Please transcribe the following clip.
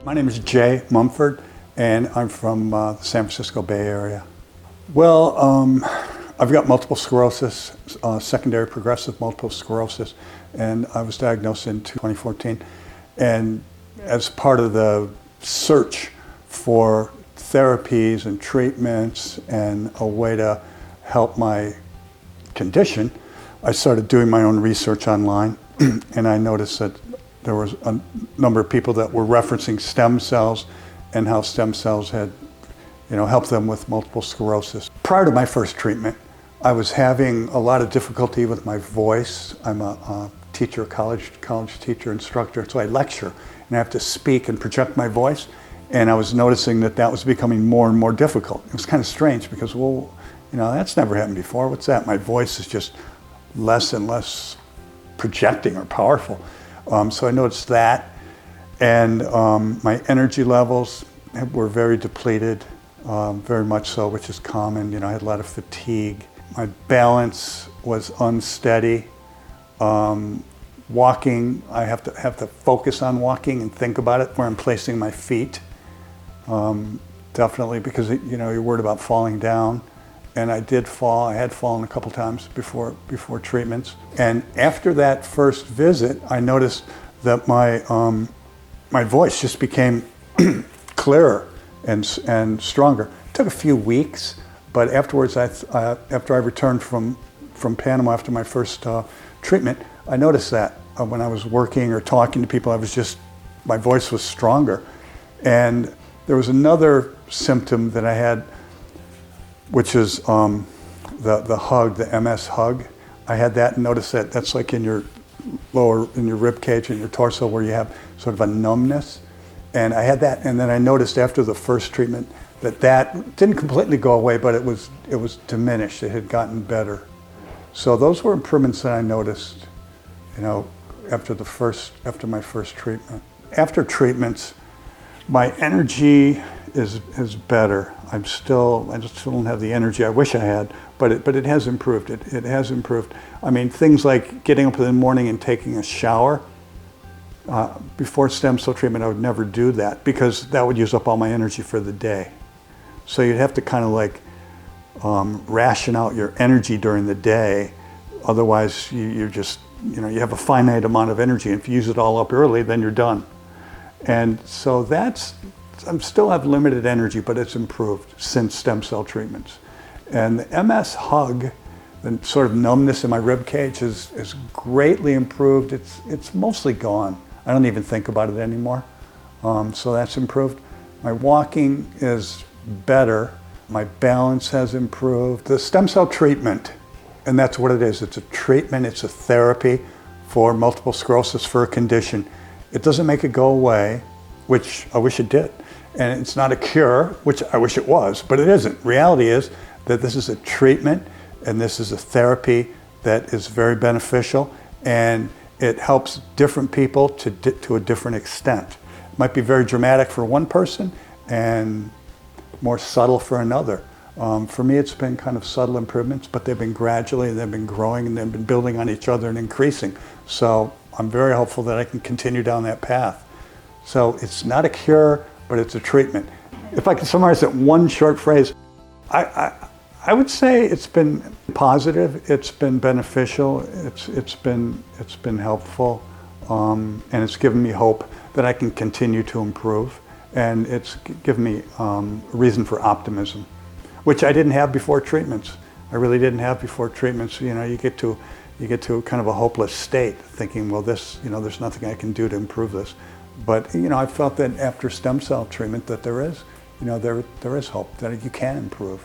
My name is Jay Mumford, and I'm from the San Francisco Bay Area. Well, I've got multiple sclerosis, secondary progressive multiple sclerosis, and I was diagnosed in 2014. And as part of the search for therapies and treatments and a way to help my condition, I started doing my own research online, and I noticed that there was a number of people that were referencing stem cells and how stem cells had, helped them with multiple sclerosis. Prior to my first treatment, I was having a lot of difficulty with my voice. I'm a teacher, college teacher, instructor, so I lecture and I have to speak and project my voice. And I was noticing that that was becoming more and more difficult. It was kind of strange because, well, that's never happened before. What's that? My voice is just less and less projecting or powerful. So I noticed that, and my energy levels were very depleted, very much so, which is common. I had a lot of fatigue. My balance was unsteady. Walking, I have to focus on walking and think about it, where I'm placing my feet. Definitely, because you're worried about falling down. And I did fall. I had fallen a couple times before treatments. And after that first visit, I noticed that my voice just became clearer and stronger. It took a few weeks, but afterwards, after I returned from Panama after my first treatment, I noticed that when I was working or talking to people, my voice was stronger. And there was another symptom that I had, which is the hug, the MS hug. I had that and noticed that that's like in your rib cage and your torso, where you have sort of a numbness. And I had that, and then I noticed after the first treatment that didn't completely go away, but it was diminished. It had gotten better. So those were improvements that I noticed, after my first treatment. After treatments, my energy is better. I just still don't have the energy I wish I had, but it has improved. It has improved. I mean, things like getting up in the morning and taking a shower. Before stem cell treatment, I would never do that because that would use up all my energy for the day. So you'd have to kind of like ration out your energy during the day. Otherwise, you have a finite amount of energy. And if you use it all up early, then you're done. And so I still have limited energy, but it's improved since stem cell treatments. And the MS hug, the sort of numbness in my rib cage is greatly improved. It's mostly gone. I don't even think about it anymore. So that's improved. My walking is better. My balance has improved. The stem cell treatment, and that's what it is. It's a treatment, it's a therapy for multiple sclerosis, for a condition. It doesn't make it go away, which I wish it did. And it's not a cure, which I wish it was, but it isn't. Reality is that this is a treatment and this is a therapy that is very beneficial, and it helps different people to a different extent. It might be very dramatic for one person and more subtle for another. For me, it's been kind of subtle improvements, but they've been gradually, they've been growing, and they've been building on each other and increasing. So I'm very hopeful that I can continue down that path. So it's not a cure, but it's a treatment. If I could summarize it in one short phrase, I would say it's been positive, it's been beneficial, it's been helpful, and it's given me hope that I can continue to improve, and it's given me a reason for optimism, which I didn't have before treatments. I really didn't have before treatments. You get to kind of a hopeless state, thinking, well, there's nothing I can do to improve this. But I felt that after stem cell treatment that there is hope, that you can improve.